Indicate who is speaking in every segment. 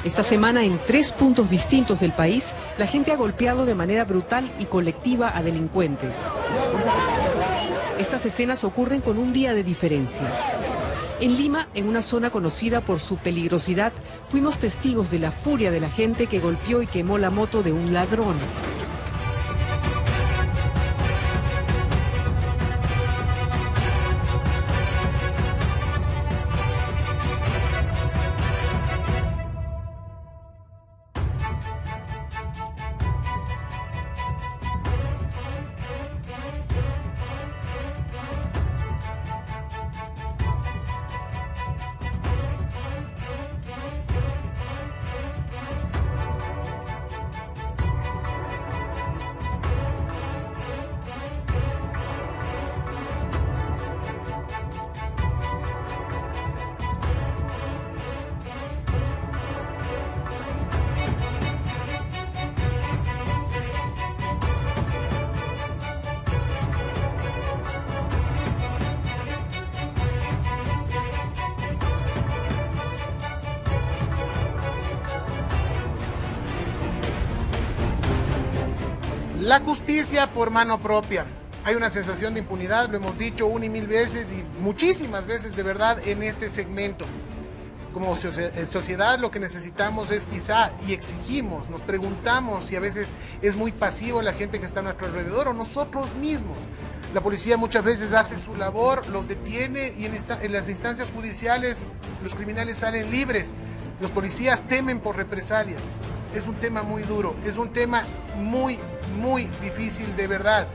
Speaker 1: Esta semana, en 3 puntos distintos del país, la gente ha golpeado de manera brutal y colectiva a delincuentes. Estas escenas ocurren con un día de diferencia. En Lima, en una zona conocida por su peligrosidad, fuimos testigos de la furia de la gente que golpeó y quemó la moto de un ladrón.
Speaker 2: La justicia por mano propia. Hay una sensación de impunidad, lo hemos dicho una y mil veces y muchísimas veces de verdad en este segmento. Como sociedad lo que necesitamos es quizá, y exigimos, nos preguntamos si a veces es muy pasivo la gente que está a nuestro alrededor o nosotros mismos. La policía muchas veces hace su labor, los detiene y en las instancias judiciales los criminales salen libres. Los policías temen por represalias. Es un tema muy duro, es un tema muy difícil de verdad.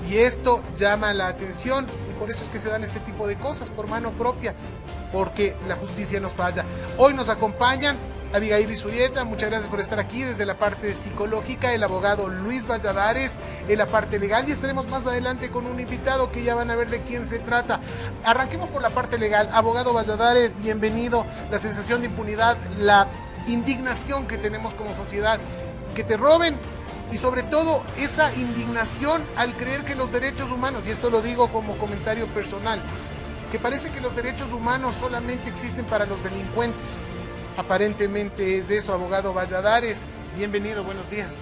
Speaker 2: Y esto llama la atención y por eso es que se dan este tipo de cosas por mano propia, porque la justicia nos falla. Hoy nos acompañan Abigail Izurieta, muchas gracias por estar aquí desde la parte psicológica, el abogado Luis Valladares en la parte legal y estaremos más adelante con un invitado que ya van a ver de quién se trata. Arranquemos por la parte legal. Abogado Valladares, bienvenido. La sensación de impunidad, la indignación que tenemos como sociedad, que te roben y sobre todo esa indignación al creer que los derechos humanos, y esto lo digo como comentario personal, que parece que los derechos humanos solamente existen para los delincuentes. Aparentemente es eso, abogado Valladares. Bienvenido, buenos días.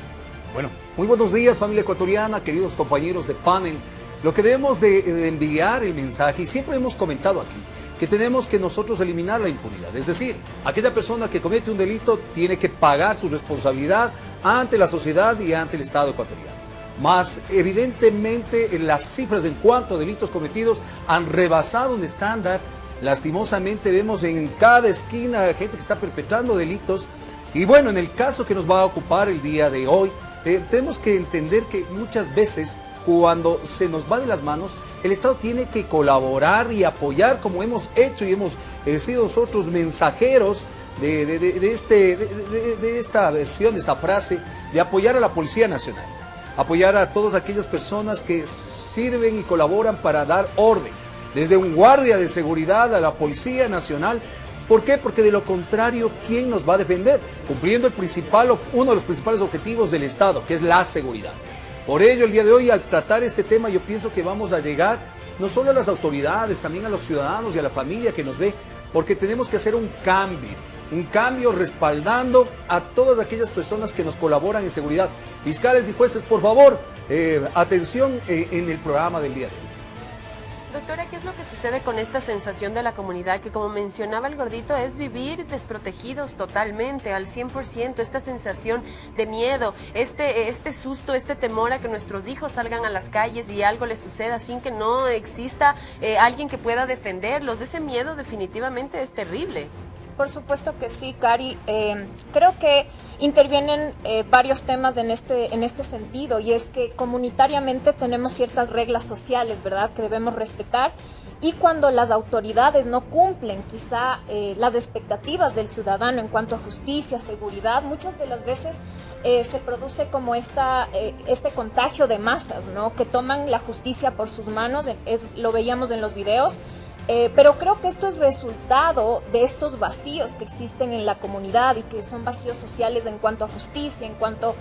Speaker 3: Bueno, muy buenos días, familia ecuatoriana, queridos compañeros de panel. Lo que debemos de enviar el mensaje, y siempre hemos comentado aquí, que tenemos que nosotros eliminar la impunidad. Es decir, aquella persona que comete un delito tiene que pagar su responsabilidad ante la sociedad y ante el Estado ecuatoriano. Más evidentemente las cifras en cuanto a delitos cometidos han rebasado un estándar. Lastimosamente vemos en cada esquina gente que está perpetrando delitos. Y bueno, en el caso que nos va a ocupar el día de hoy, tenemos que entender que muchas veces cuando se nos va de las manos, el Estado tiene que colaborar y apoyar como hemos hecho y hemos sido nosotros mensajeros de esta versión, de esta frase, de apoyar a la Policía Nacional, apoyar a todas aquellas personas que sirven y colaboran para dar orden, desde un guardia de seguridad a la Policía Nacional. ¿Por qué? Porque de lo contrario, ¿quién nos va a defender? Cumpliendo uno de los principales objetivos del Estado, que es la seguridad. Por ello, el día de hoy, al tratar este tema, yo pienso que vamos a llegar no solo a las autoridades, también a los ciudadanos y a la familia que nos ve, porque tenemos que hacer un cambio respaldando a todas aquellas personas que nos colaboran en seguridad. Fiscales y jueces, por favor, atención en el programa del día de hoy.
Speaker 4: Doctora, ¿qué es lo que sucede con esta sensación de la comunidad que, como mencionaba el gordito, es vivir desprotegidos totalmente, al 100%, esta sensación de miedo, este susto, este temor a que nuestros hijos salgan a las calles y algo les suceda sin que no exista alguien que pueda defenderlos? Ese miedo definitivamente es terrible.
Speaker 5: Por supuesto que sí, Cari. Creo que intervienen varios temas en este sentido, y es que comunitariamente tenemos ciertas reglas sociales, ¿verdad?, que debemos respetar, y cuando las autoridades no cumplen quizá las expectativas del ciudadano en cuanto a justicia, seguridad, muchas de las veces se produce como este contagio de masas, ¿no?, que toman la justicia por sus manos. Lo veíamos en los videos. Pero creo que esto es resultado de estos vacíos que existen en la comunidad y que son vacíos sociales en cuanto a justicia, en cuanto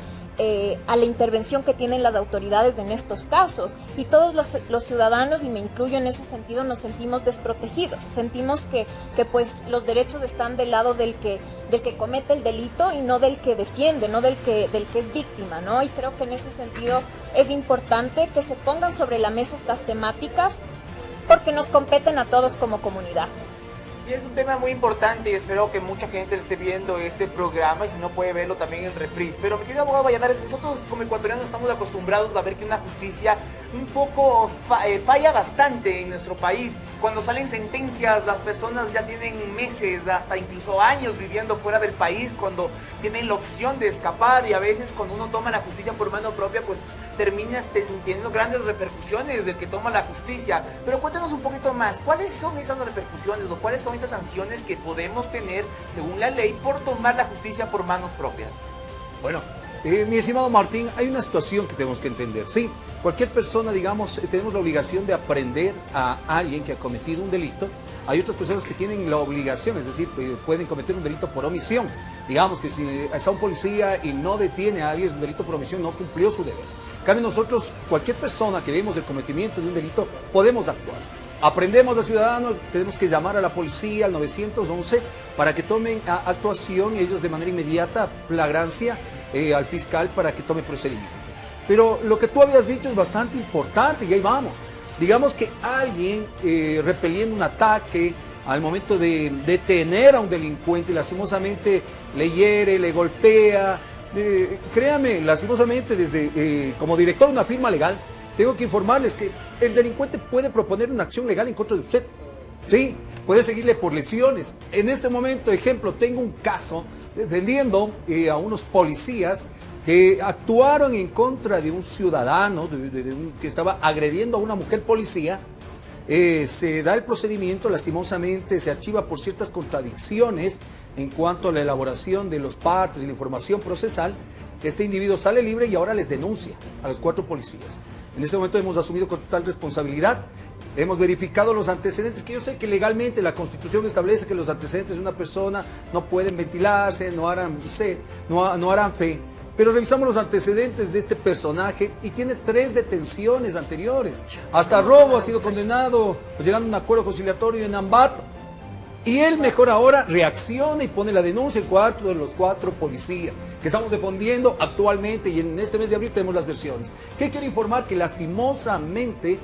Speaker 5: a la intervención que tienen las autoridades en estos casos. Y todos los ciudadanos, y me incluyo en ese sentido, nos sentimos desprotegidos. Sentimos que pues los derechos están del lado del que comete el delito y no del que defiende, no del que es víctima, ¿no? Y creo que en ese sentido es importante que se pongan sobre la mesa estas temáticas, porque nos competen a todos como comunidad.
Speaker 6: Y es un tema muy importante y espero que mucha gente esté viendo este programa y si no puede verlo también en reprise. Pero mi querido abogado Valladares, nosotros como ecuatorianos estamos acostumbrados a ver que una justicia un poco falla bastante en nuestro país. Cuando salen sentencias, las personas ya tienen meses, hasta incluso años viviendo fuera del país, cuando tienen la opción de escapar, y a veces cuando uno toma la justicia por mano propia, pues terminas teniendo grandes repercusiones del que toma la justicia. Pero cuéntanos un poquito más, ¿cuáles son esas repercusiones o cuáles son esas sanciones que podemos tener según la ley por tomar la justicia por manos propias?
Speaker 3: Bueno, mi estimado Martín, hay una situación que tenemos que entender. Sí, cualquier persona, digamos, tenemos la obligación de aprender a alguien que ha cometido un delito. Hay otras personas que tienen la obligación, es decir, pueden cometer un delito por omisión. Digamos que si está un policía y no detiene a alguien, es un delito por omisión, no cumplió su deber. En cambio, nosotros, cualquier persona que vemos el cometimiento de un delito, podemos actuar. Aprendemos de ciudadanos, tenemos que llamar a la policía, al 911, para que tomen actuación, ellos de manera inmediata, flagrancia, al fiscal para que tome procedimiento. Pero lo que tú habías dicho es bastante importante y ahí vamos. Digamos que alguien repeliendo un ataque al momento de detener a un delincuente, lastimosamente le hiere, le golpea. Créame, lastimosamente como director de una firma legal, tengo que informarles que el delincuente puede proponer una acción legal en contra de usted. Sí, puede seguirle por lesiones. En este momento, ejemplo, tengo un caso defendiendo a unos policías que actuaron en contra de un ciudadano que estaba agrediendo a una mujer policía. Se da el procedimiento, lastimosamente se archiva por ciertas contradicciones en cuanto a la elaboración de los partes y la información procesal. Este individuo sale libre y ahora les denuncia a los 4 policías. En este momento hemos asumido con total responsabilidad. Hemos verificado los antecedentes, que yo sé que legalmente la Constitución establece que los antecedentes de una persona no pueden ventilarse, no harán fe. Pero revisamos los antecedentes de este personaje y tiene 3 detenciones anteriores. Hasta robo ha sido condenado, pues, llegando a un acuerdo conciliatorio en Ambato. Y él mejor ahora reacciona y pone la denuncia en cuatro de los 4 policías que estamos defendiendo actualmente, y en este mes de abril tenemos las versiones. ¿Qué quiero informar? Que lastimosamente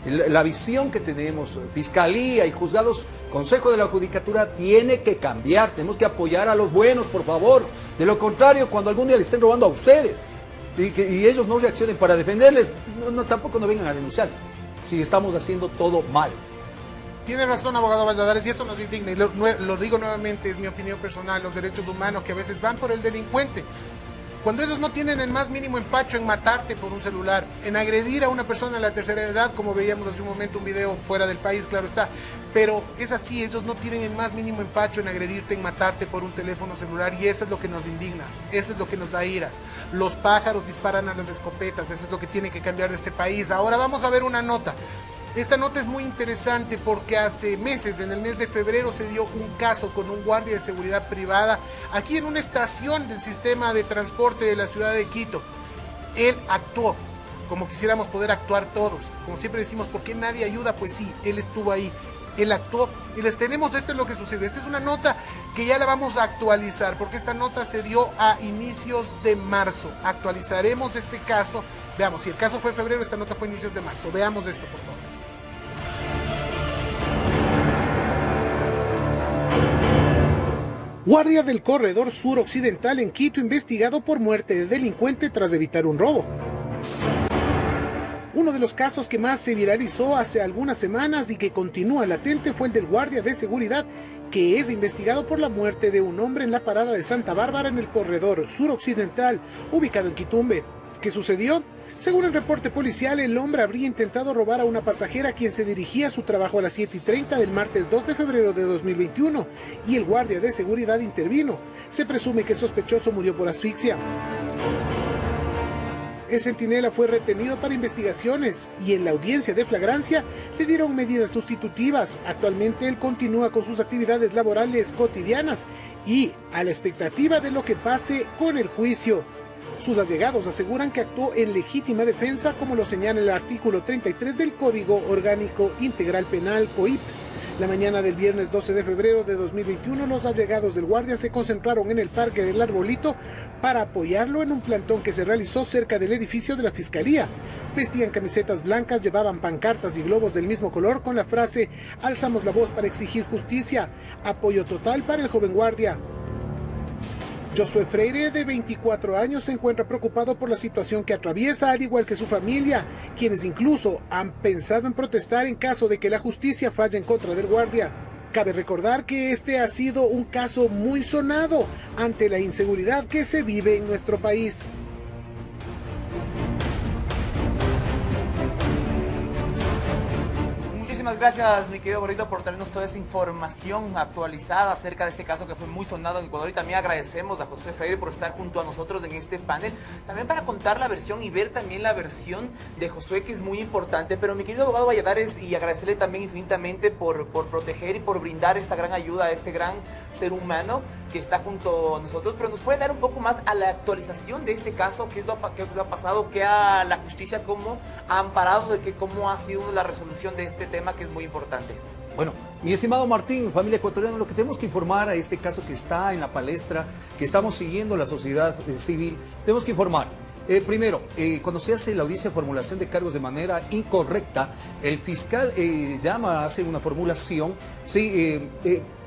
Speaker 3: la visión que tenemos, Fiscalía y juzgados, Consejo de la Judicatura, tiene que cambiar. Tenemos que apoyar a los buenos, por favor. De lo contrario, cuando algún día le estén robando a ustedes y ellos no reaccionen para defenderles, tampoco no vengan a denunciarse si estamos haciendo todo mal.
Speaker 2: Tiene razón, abogado Valladares, y eso nos indigna. Y lo digo nuevamente, es mi opinión personal, los derechos humanos que a veces van por el delincuente. Cuando ellos no tienen el más mínimo empacho en matarte por un celular, en agredir a una persona de la tercera edad, como veíamos hace un momento un video fuera del país, claro está, pero es así, ellos no tienen el más mínimo empacho en agredirte, en matarte por un teléfono celular, y eso es lo que nos indigna, eso es lo que nos da iras. Los pájaros disparan a las escopetas, eso es lo que tiene que cambiar de este país. Ahora vamos a ver una nota. Esta nota es muy interesante porque hace meses, en el mes de febrero, se dio un caso con un guardia de seguridad privada aquí en una estación del sistema de transporte de la ciudad de Quito. Él actuó como quisiéramos poder actuar todos. Como siempre decimos, ¿por qué nadie ayuda? Pues sí, él estuvo ahí, él actuó. Y les tenemos, esto es lo que sucede. Esta es una nota que ya la vamos a actualizar porque esta nota se dio a inicios de marzo. Actualizaremos este caso. Veamos, si el caso fue en febrero, esta nota fue a inicios de marzo. Veamos esto, por favor. Guardia del corredor suroccidental en Quito investigado por muerte de delincuente tras evitar un robo. Uno de los casos que más se viralizó hace algunas semanas y que continúa latente fue el del guardia de seguridad que es investigado por la muerte de un hombre en la parada de Santa Bárbara en el corredor suroccidental ubicado en Quitumbe. ¿Qué sucedió? Según el reporte policial, el hombre habría intentado robar a una pasajera quien se dirigía a su trabajo a las 7:30 del martes 2 de febrero de 2021 y el guardia de seguridad intervino. Se presume que el sospechoso murió por asfixia. El centinela fue retenido para investigaciones y en la audiencia de flagrancia le dieron medidas sustitutivas. Actualmente él continúa con sus actividades laborales cotidianas y a la expectativa de lo que pase con el juicio. Sus allegados aseguran que actuó en legítima defensa, como lo señala el artículo 33 del Código Orgánico Integral Penal, COIP. La mañana del viernes 12 de febrero de 2021, los allegados del guardia se concentraron en el Parque del Arbolito para apoyarlo en un plantón que se realizó cerca del edificio de la Fiscalía. Vestían camisetas blancas, llevaban pancartas y globos del mismo color con la frase "Alzamos la voz para exigir justicia, apoyo total para el joven guardia". Josué Freire, de 24 años, se encuentra preocupado por la situación que atraviesa, al igual que su familia, quienes incluso han pensado en protestar en caso de que la justicia falle en contra del guardia. Cabe recordar que este ha sido un caso muy sonado ante la inseguridad que se vive en nuestro país.
Speaker 6: Muchísimas gracias, mi querido Gordito, por traernos toda esa información actualizada acerca de este caso que fue muy sonado en Ecuador, y también agradecemos a Josué Freire por estar junto a nosotros en este panel, también para contar la versión y ver también la versión de Josué, que es muy importante. Pero mi querido abogado Valladares, y agradecerle también infinitamente por proteger y por brindar esta gran ayuda a este gran ser humano que está junto a nosotros, pero nos puede dar un poco más a la actualización de este caso, qué es lo ha pasado, qué ha la justicia, cómo ha amparado, de que cómo ha sido la resolución de este tema, que es muy importante.
Speaker 3: Bueno, mi estimado Martín, familia ecuatoriana, lo que tenemos que informar a este caso que está en la palestra, que estamos siguiendo la sociedad civil, tenemos que informar. Primero, cuando se hace la audiencia de formulación de cargos de manera incorrecta, el fiscal hace una formulación, sí,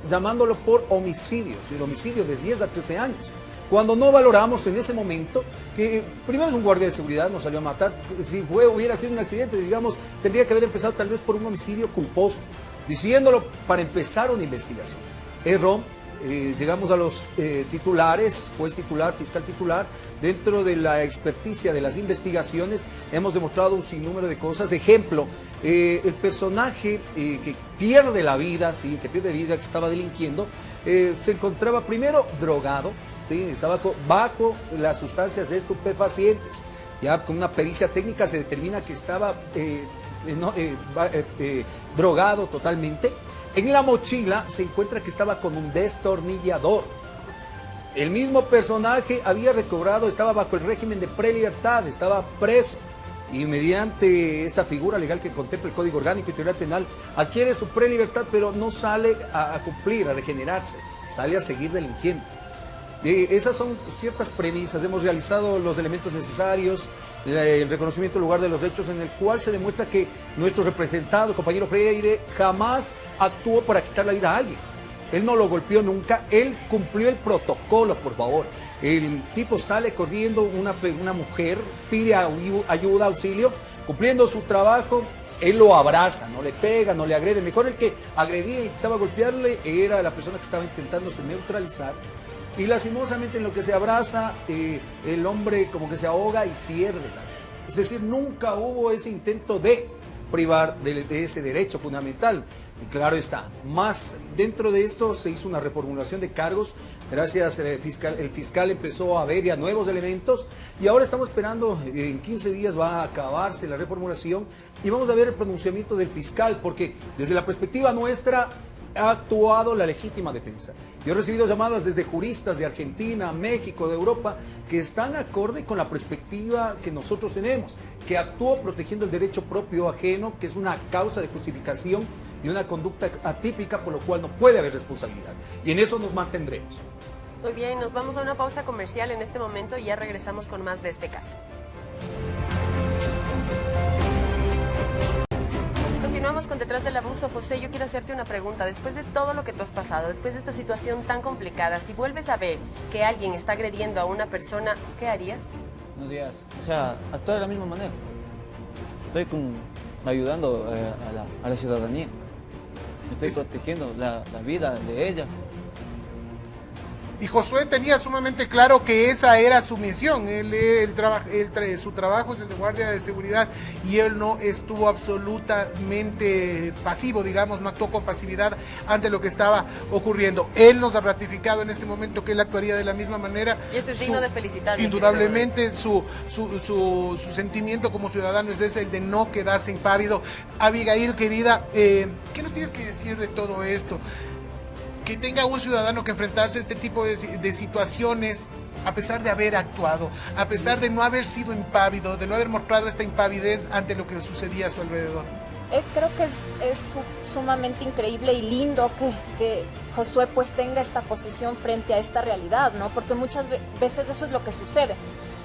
Speaker 3: llamándolo por homicidio, ¿sí? El homicidio de 10 a 13 años. Cuando no valoramos en ese momento que primero es un guardia de seguridad, nos salió a matar. Si hubiera sido un accidente, digamos, tendría que haber empezado tal vez por un homicidio culposo, diciéndolo para empezar una investigación. Error. Llegamos a los titulares, juez titular, fiscal titular. Dentro de la experticia de las investigaciones hemos demostrado un sinnúmero de cosas. Ejemplo, el personaje que pierde la vida, sí, que estaba delinquiendo, se encontraba primero drogado, ¿sí? Estaba bajo las sustancias estupefacientes. Ya con una pericia técnica se determina que estaba drogado totalmente. En la mochila se encuentra que estaba con un destornillador. El mismo personaje había recobrado, estaba bajo el régimen de prelibertad, estaba preso. Y mediante esta figura legal que contempla el Código Orgánico Integral Penal, adquiere su prelibertad, pero no sale a cumplir, a regenerarse, sale a seguir delinquiendo. Esas son ciertas premisas. Hemos realizado los elementos necesarios, el reconocimiento del lugar de los hechos, en el cual se demuestra que nuestro representado, el compañero Freire, jamás actuó para quitar la vida a alguien. Él no lo golpeó nunca, él cumplió el protocolo, por favor. El tipo sale corriendo, una mujer pide ayuda, auxilio, cumpliendo su trabajo. Él lo abraza, no le pega, no le agrede. Mejor el que agredía y intentaba golpearle era la persona que estaba intentándose neutralizar. Y lastimosamente en lo que se abraza, el hombre como que se ahoga y pierde la vida. Es decir, nunca hubo ese intento de privar de ese derecho fundamental. Y claro está, más dentro de esto se hizo una reformulación de cargos. Gracias el fiscal empezó a ver ya nuevos elementos, y ahora estamos esperando, en 15 días va a acabarse la reformulación y vamos a ver el pronunciamiento del fiscal, porque desde la perspectiva nuestra ha actuado la legítima defensa. Yo he recibido llamadas desde juristas de Argentina, México, de Europa, que están acorde con la perspectiva que nosotros tenemos, que actuó protegiendo el derecho propio ajeno, que es una causa de justificación y una conducta atípica, por lo cual no puede haber responsabilidad. Y en eso nos mantendremos.
Speaker 4: Muy bien, nos vamos a una pausa comercial en este momento y ya regresamos con más de este caso. Continuamos con Detrás del Abuso. José, yo quiero hacerte una pregunta. Después de todo lo que tú has pasado, después de esta situación tan complicada, si vuelves a ver que alguien está agrediendo a una persona, ¿qué harías?
Speaker 7: Buenos días. O sea, actuar de la misma manera. Estoy ayudando a la ciudadanía. Estoy protegiendo la vida de ella.
Speaker 2: Y Josué tenía sumamente claro que esa era su misión. Su trabajo es el de guardia de seguridad y él no estuvo absolutamente pasivo, digamos, no actuó con pasividad ante lo que estaba ocurriendo. Él nos ha ratificado en este momento que él actuaría de la misma manera.
Speaker 4: Y eso es digno de felicitar.
Speaker 2: Indudablemente su sentimiento como ciudadano es ese, el de no quedarse impávido. Abigail, querida, ¿qué nos tienes que decir de todo esto? Que tenga un ciudadano que enfrentarse a este tipo de situaciones, a pesar de haber actuado, a pesar de no haber sido impávido, de no haber mostrado esta impavidez ante lo que sucedía a su alrededor.
Speaker 5: Creo que es sumamente increíble y lindo que Josué pues tenga esta posición frente a esta realidad, ¿no? Porque muchas veces eso es lo que sucede.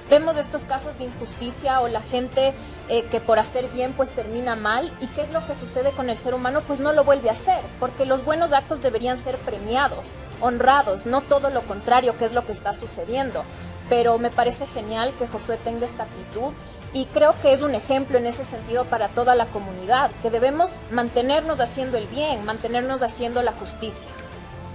Speaker 5: Vemos estos casos de injusticia o la gente que por hacer bien pues termina mal. ¿Y qué es lo que sucede con el ser humano? Pues no lo vuelve a hacer, porque los buenos actos deberían ser premiados, honrados, no todo lo contrario, que es lo que está sucediendo. Pero me parece genial que Josué tenga esta actitud y creo que es un ejemplo en ese sentido para toda la comunidad, que debemos mantenernos haciendo el bien, mantenernos haciendo la justicia.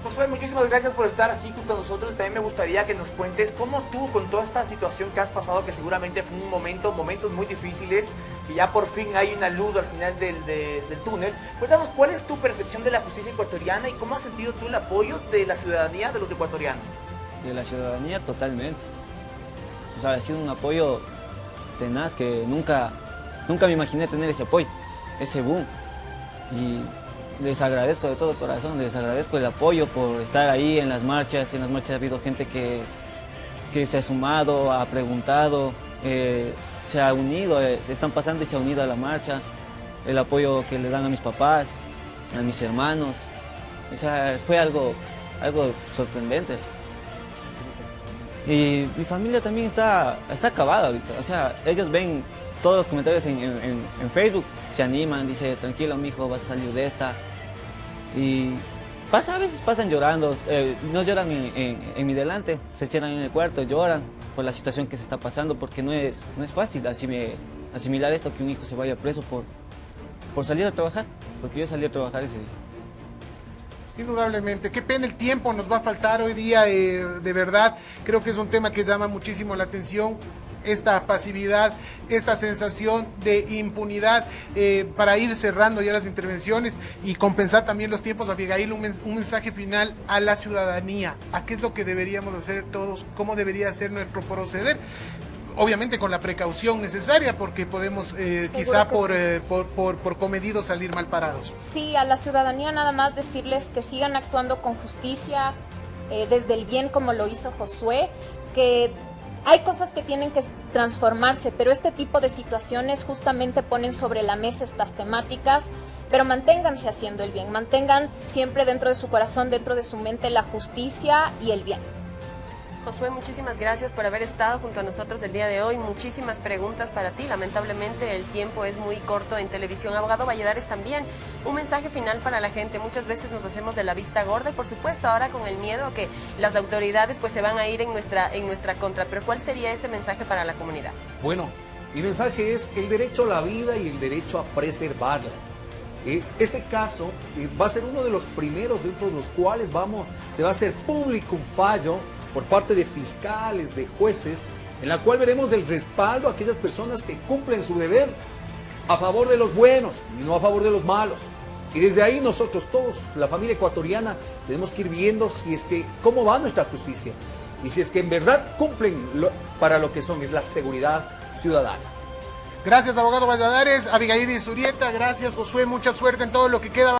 Speaker 6: Josué, muchísimas gracias por estar aquí junto a nosotros. También me gustaría que nos cuentes cómo tú, con toda esta situación que has pasado, que seguramente fue momentos muy difíciles, que ya por fin hay una luz al final del túnel. Cuéntanos, ¿cuál es tu percepción de la justicia ecuatoriana y cómo has sentido tú el apoyo de la ciudadanía, de los ecuatorianos?
Speaker 7: De la ciudadanía totalmente. O sea, ha sido un apoyo tenaz que nunca me imaginé tener ese apoyo, ese boom. Y les agradezco de todo corazón, les agradezco el apoyo por estar ahí en las marchas. En las marchas ha habido gente que se ha sumado, ha preguntado, se ha unido, se están pasando y se ha unido a la marcha. El apoyo que le dan a mis papás, a mis hermanos, o sea, fue algo sorprendente. Y mi familia también está acabada ahorita, o sea, ellos ven todos los comentarios en Facebook, se animan, dice, tranquilo mijo, vas a salir de esta. Y a veces pasan llorando, no lloran en mi delante, se cierran en el cuarto, lloran por la situación que se está pasando, porque no es fácil asimilar esto, que un hijo se vaya preso por salir a trabajar, porque yo salí a trabajar ese día.
Speaker 2: Indudablemente, qué pena, el tiempo nos va a faltar hoy día, de verdad, creo que es un tema que llama muchísimo la atención, esta pasividad, esta sensación de impunidad, para ir cerrando ya las intervenciones y compensar también los tiempos. Abigail, un mensaje final a la ciudadanía, ¿a qué es lo que deberíamos hacer todos? ¿Cómo debería ser nuestro proceder? Obviamente con la precaución necesaria, porque podemos quizá por comedido salir mal parados.
Speaker 5: Sí, a la ciudadanía nada más decirles que sigan actuando con justicia, desde el bien como lo hizo Josué, que hay cosas que tienen que transformarse, pero este tipo de situaciones justamente ponen sobre la mesa estas temáticas, pero manténganse haciendo el bien, mantengan siempre dentro de su corazón, dentro de su mente la justicia y el bien.
Speaker 4: Josué, muchísimas gracias por haber estado junto a nosotros el día de hoy. Muchísimas preguntas para ti. Lamentablemente el tiempo es muy corto en televisión. Abogado Valladares, también un mensaje final para la gente. Muchas veces nos hacemos de la vista gorda y por supuesto ahora con el miedo a que las autoridades pues se van a ir en nuestra contra. Pero ¿cuál sería ese mensaje para la comunidad?
Speaker 3: Bueno, mi mensaje es el derecho a la vida y el derecho a preservarla. Este caso va a ser uno de los primeros dentro de los cuales se va a hacer público un fallo por parte de fiscales, de jueces, en la cual veremos el respaldo a aquellas personas que cumplen su deber a favor de los buenos y no a favor de los malos. Y desde ahí nosotros todos, la familia ecuatoriana, tenemos que ir viendo si es que cómo va nuestra justicia y si es que en verdad cumplen para lo que son, es la seguridad ciudadana.
Speaker 2: Gracias, abogado Valladares. Abigail Izurieta, gracias, Josué, mucha suerte en todo lo que queda.